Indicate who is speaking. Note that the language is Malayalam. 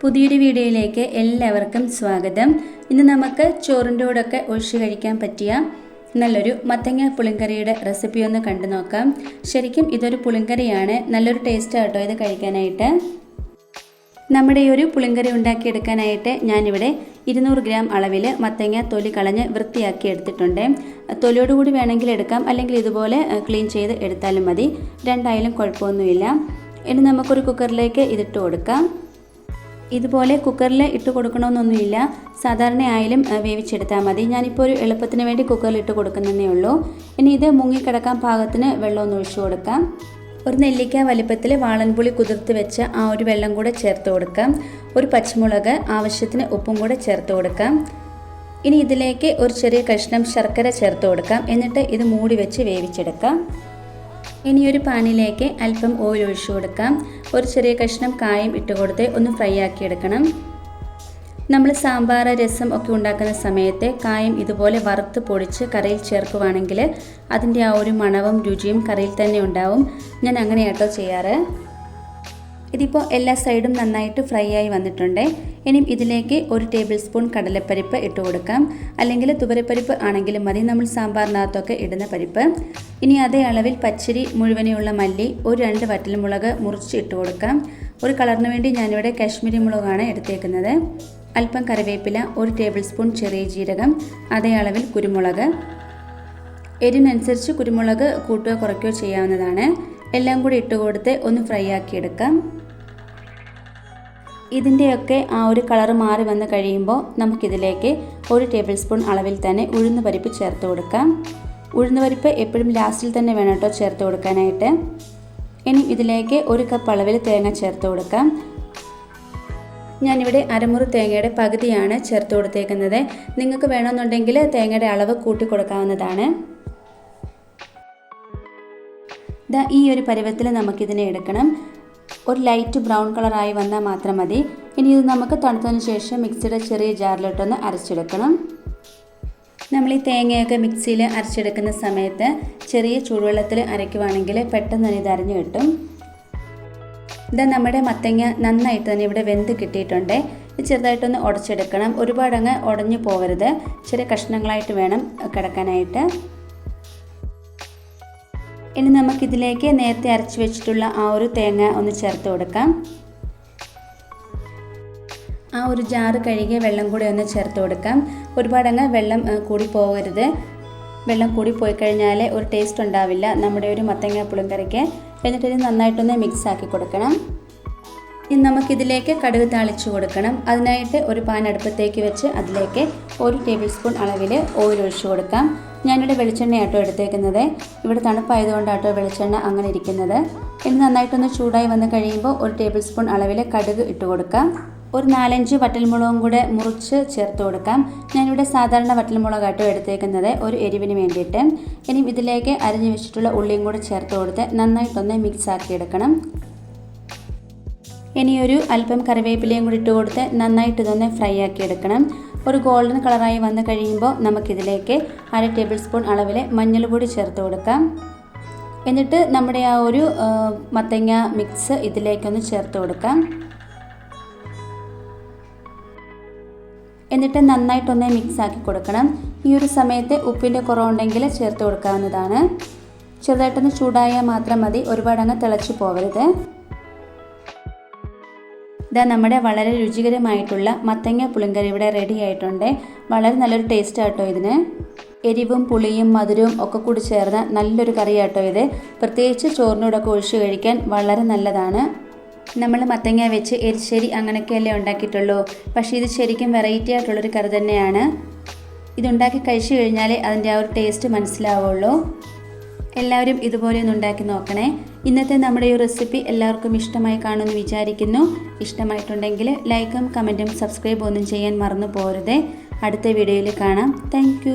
Speaker 1: പുതിയൊരു വീഡിയോയിലേക്ക് എല്ലാവർക്കും സ്വാഗതം. ഇന്ന് നമുക്ക് ചോറിൻ്റെ കൂടെയൊക്കെ ഒഴിച്ച് കഴിക്കാൻ പറ്റിയ നല്ലൊരു മത്തങ്ങ പുളിങ്കറിയുടെ റെസിപ്പി ഒന്ന് കണ്ടു നോക്കാം. ശരിക്കും ഇതൊരു പുളിങ്കറിയാണ്, നല്ലൊരു ടേസ്റ്റ് ആട്ടോ ഇത് കഴിക്കാനായിട്ട്. നമ്മുടെ ഈ ഒരു പുളിങ്കറി ഉണ്ടാക്കിയെടുക്കാനായിട്ട് ഞാനിവിടെ 200 ഗ്രാം അളവിൽ മത്തങ്ങ തൊലി കളഞ്ഞ് വൃത്തിയാക്കി എടുത്തിട്ടുണ്ട്. തൊലിയോടുകൂടി വേണമെങ്കിൽ എടുക്കാം, അല്ലെങ്കിൽ ഇതുപോലെ ക്ലീൻ ചെയ്ത് എടുത്താലും മതി, രണ്ടായാലും കുഴപ്പമൊന്നുമില്ല. ഇനി നമുക്കൊരു കുക്കറിലേക്ക് ഇതിട്ട് കൊടുക്കാം. ഇതുപോലെ കുക്കറിൽ ഇട്ട് കൊടുക്കണമെന്നൊന്നുമില്ല, സാധാരണ ആയാലും വേവിച്ചെടുത്താൽ മതി. ഞാനിപ്പോൾ ഒരു എളുപ്പത്തിന് വേണ്ടി കുക്കറിൽ ഇട്ട് കൊടുക്കുന്നതേ ഉള്ളൂ. ഇനി ഇത് മുങ്ങിക്കിടക്കാൻ പാകത്തിന് വെള്ളമൊന്ന് ഒഴിച്ചു കൊടുക്കാം. ഒരു നെല്ലിക്ക വലിപ്പത്തിൽ വാളൻപുളി കുതിർത്ത് വെച്ച ആ ഒരു വെള്ളം കൂടെ ചേർത്ത് കൊടുക്കാം. ഒരു പച്ചമുളക്, ആവശ്യത്തിന് ഉപ്പും കൂടെ ചേർത്ത് കൊടുക്കാം. ഇനി ഇതിലേക്ക് ഒരു ചെറിയ കഷ്ണം ശർക്കര ചേർത്ത് കൊടുക്കാം. എന്നിട്ട് ഇത് മൂടി വെച്ച് വേവിച്ചെടുക്കാം. ഇനി ഒരു പാനിലേക്ക് അല്പം ഓയിൽ ഒഴിച്ചു കൊടുക്കാം. ഒരു ചെറിയ കഷ്ണം കായം ഇട്ട് കൊടുത്ത് ഒന്ന് ഫ്രൈ ആക്കി എടുക്കണം. നമ്മൾ സാമ്പാർ, രസം ഒക്കെ ഉണ്ടാക്കുന്ന സമയത്ത് കായം ഇതുപോലെ വറുത്ത് പൊടിച്ച് കറിയിൽ ചേർക്കുവാണെങ്കിൽ അതിൻ്റെ ആ ഒരു മണവും രുചിയും കറിയിൽ തന്നെ ഉണ്ടാവും. ഞാൻ അങ്ങനെയാട്ടോ ചെയ്യാറ്. ഇതിപ്പോൾ എല്ലാ സൈഡും നന്നായിട്ട് ഫ്രൈ ആയി വന്നിട്ടുണ്ട്. ഇനിയും ഇതിലേക്ക് ഒരു ടേബിൾ സ്പൂൺ കടലപ്പരിപ്പ് ഇട്ട് കൊടുക്കാം, അല്ലെങ്കിൽ തുവരപ്പരിപ്പ് ആണെങ്കിലും മതി, നമ്മൾ സാമ്പാറിനകത്തൊക്കെ ഇടുന്ന പരിപ്പ്. ഇനി അതേ അളവിൽ പച്ചരി മുഴുവനെയുള്ള മല്ലി, ഒരു 2 വറ്റൽമുളക് മുറിച്ച് ഇട്ട് കൊടുക്കാം. ഒരു കളറിന് വേണ്ടി ഞാനിവിടെ കാശ്മീരി മുളകാണ് എടുത്തേക്കുന്നത്. അല്പം കറിവേപ്പില, ഒരു ടേബിൾ സ്പൂൺ ചെറിയ ജീരകം, അതേ അളവിൽ കുരുമുളക്. എരിവിനനുസരിച്ച് കുരുമുളക് കൂട്ടുകയോ കുറയ്ക്കുകയോ ചെയ്യാവുന്നതാണ്. എല്ലാം കൂടി ഇട്ട് കൊടുത്ത് ഒന്ന് ഫ്രൈ ആക്കി എടുക്കാം. ഇതിൻ്റെയൊക്കെ ആ ഒരു കളർ മാറി വന്ന് കഴിയുമ്പോൾ നമുക്കിതിലേക്ക് ഒരു ടേബിൾ സ്പൂൺ അളവിൽ തന്നെ ഉഴുന്ന് പരിപ്പ് ചേർത്ത് കൊടുക്കാം. ഉഴുന്ന് പരിപ്പ് എപ്പോഴും ലാസ്റ്റിൽ തന്നെ വേണം കേട്ടോ ചേർത്ത് കൊടുക്കാനായിട്ട്. ഇനി ഇതിലേക്ക് 1 കപ്പ് അളവിൽ തേങ്ങ ചേർത്ത് കൊടുക്കാം. ഞാനിവിടെ അരമുറി തേങ്ങയുടെ പകുതിയാണ് ചേർത്ത് കൊടുത്തേക്കുന്നത്. നിങ്ങൾക്ക് വേണമെന്നുണ്ടെങ്കിൽ തേങ്ങയുടെ അളവ് കൂട്ടി കൊടുക്കാവുന്നതാണ്. ഈ ഒരു പരുവത്തിൽ നമുക്കിതിനെ എടുക്കണം. ഒരു ലൈറ്റ് ബ്രൗൺ കളറായി വന്നാൽ മാത്രം മതി. ഇനി ഇത് നമുക്ക് തണുത്തതിന് ശേഷം മിക്സിയുടെ ചെറിയ ജാറിലിട്ടൊന്ന് അരച്ചെടുക്കണം. നമ്മൾ ഈ തേങ്ങയൊക്കെ മിക്സിയിൽ അരച്ചെടുക്കുന്ന സമയത്ത് ചെറിയ ചൂടുവെള്ളത്തിൽ അരയ്ക്കുവാണെങ്കിൽ പെട്ടെന്ന് തന്നെ ഇത് അരഞ്ഞു കിട്ടും. നമ്മുടെ മത്തങ്ങ നന്നായിട്ട് തന്നെ ഇവിടെ വെന്ത് കിട്ടിയിട്ടുണ്ട്. ഇത് ചെറുതായിട്ടൊന്ന് ഉടച്ചെടുക്കണം. ഒരുപാടങ്ങ് ഉടഞ്ഞു പോകരുത്, ചെറിയ കഷ്ണങ്ങളായിട്ട് വേണം കിടക്കാനായിട്ട്. ഇനി നമുക്കിതിലേക്ക് നേരത്തെ അരച്ച് വെച്ചിട്ടുള്ള ആ ഒരു തേങ്ങ ഒന്ന് ചേർത്ത് കൊടുക്കാം. ആ ഒരു ജാറ് കഴുകിയ വെള്ളം കൂടി ഒന്ന് ചേർത്ത് കൊടുക്കാം. ഒരുപാടങ്ങ് വെള്ളം കൂടി പോകരുത്. വെള്ളം കൂടി പോയി കഴിഞ്ഞാൽ ഒരു ടേസ്റ്റ് ഉണ്ടാവില്ല നമ്മുടെ ഒരു മത്തങ്ങ പുളിങ്കറിക്ക്. എന്നിട്ട് ഇത് നന്നായിട്ടൊന്ന് മിക്സ് ആക്കി കൊടുക്കണം. ഇനി നമുക്കിതിലേക്ക് കടുക് താളിച്ച് കൊടുക്കണം. അതിനായിട്ട് ഒരു പാൻ അടുപ്പത്തേക്ക് വെച്ച് അതിലേക്ക് 1 ടേബിൾ സ്പൂൺ അളവിൽ ഓയിൽ ഒഴിച്ചു കൊടുക്കാം. ഞാനിവിടെ വെളിച്ചെണ്ണയാട്ടോ എടുത്തേക്കുന്നത്. ഇവിടെ തണുപ്പായതുകൊണ്ടാട്ടോ വെളിച്ചെണ്ണ അങ്ങനെ ഇരിക്കുന്നത്. ഇനി നന്നായിട്ടൊന്ന് ചൂടായി വന്ന് കഴിയുമ്പോൾ 1 ടേബിൾ സ്പൂൺ അളവിൽ കടുക് ഇട്ട് കൊടുക്കാം. ഒരു 4-5 വറ്റൽമുളകും കൂടെ മുറിച്ച് ചേർത്ത് കൊടുക്കാം. ഞാനിവിടെ സാധാരണ വറ്റൽമുളകാട്ടോ എടുത്തേക്കുന്നത്, ഒരു എരിവിന് വേണ്ടിയിട്ട്. ഇനി ഇതിലേക്ക് അരിഞ്ഞു വെച്ചിട്ടുള്ള ഉള്ളിയും കൂടെ ചേർത്ത് കൊടുത്ത് നന്നായിട്ടൊന്ന് മിക്സ് ആക്കി എടുക്കണം. ഇനിയൊരു അല്പം കറിവേപ്പിലയും കൂടി ഇട്ട് കൊടുത്ത് നന്നായിട്ട് ഇതൊന്ന് ഫ്രൈ ആക്കി എടുക്കണം. ഒരു ഗോൾഡൻ കളറായി വന്ന് കഴിയുമ്പോൾ നമുക്കിതിലേക്ക് 1/2 ടേബിൾ സ്പൂൺ അളവിൽ മഞ്ഞൾപ്പൊടി ചേർത്ത് കൊടുക്കാം. എന്നിട്ട് നമ്മുടെ ആ ഒരു മത്തങ്ങ മിക്സ് ഇതിലേക്കൊന്ന് ചേർത്ത് കൊടുക്കാം. എന്നിട്ട് നന്നായിട്ടൊന്ന് മിക്സ് ആക്കി കൊടുക്കണം. ഈ ഒരു സമയത്ത് ഉപ്പിൻ്റെ കുറവുണ്ടെങ്കിൽ ചേർത്ത് കൊടുക്കാവുന്നതാണ്. ചെറുതായിട്ടൊന്ന് ചൂടായാൽ മാത്രം മതി, ഒരുപാടങ്ങ് തിളച്ച് പോകരുത്. നമ്മുടെ വളരെ രുചികരമായിട്ടുള്ള മത്തങ്ങ പുളിങ്കറി ഇവിടെ റെഡി ആയിട്ടുണ്ട്. വളരെ നല്ലൊരു ടേസ്റ്റ് ആട്ടോ ഇതിന്. എരിവും പുളിയും മധുരവും ഒക്കെ കൂടി ചേർന്ന നല്ലൊരു കറിയാട്ടോ ഇത്. പ്രത്യേകിച്ച് ചോറിനോടൊക്കെ ഒഴിച്ച് കഴിക്കാൻ വളരെ നല്ലതാണ്. നമ്മൾ മത്തങ്ങ വെച്ച് എരിശ്ശേരി അങ്ങനെയൊക്കെയല്ലേ ഉണ്ടാക്കിയിട്ടുള്ളൂ, പക്ഷേ ഇത് ശരിക്കും വെറൈറ്റി ആയിട്ടുള്ളൊരു കറി തന്നെയാണ്. ഇതുണ്ടാക്കി കഴിച്ചു കഴിഞ്ഞാൽ അതിൻ്റെ ആ ഒരു ടേസ്റ്റ് മനസ്സിലാവുള്ളൂ. എല്ലാവരും ഇതുപോലെ ഒന്ന് ഉണ്ടാക്കി നോക്കണേ. ഇന്നത്തെ നമ്മുടെ ഈ റെസിപ്പി എല്ലാവർക്കും ഇഷ്ടമായി കാണുമെന്ന് വിചാരിക്കുന്നു. ഇഷ്ടമായിട്ടുണ്ടെങ്കിൽ ലൈക്കും കമൻറ്റും സബ്സ്ക്രൈബ് ഒന്നും ചെയ്യാൻ മറന്നു പോകരുതേ. അടുത്ത വീഡിയോയിൽ കാണാം. താങ്ക്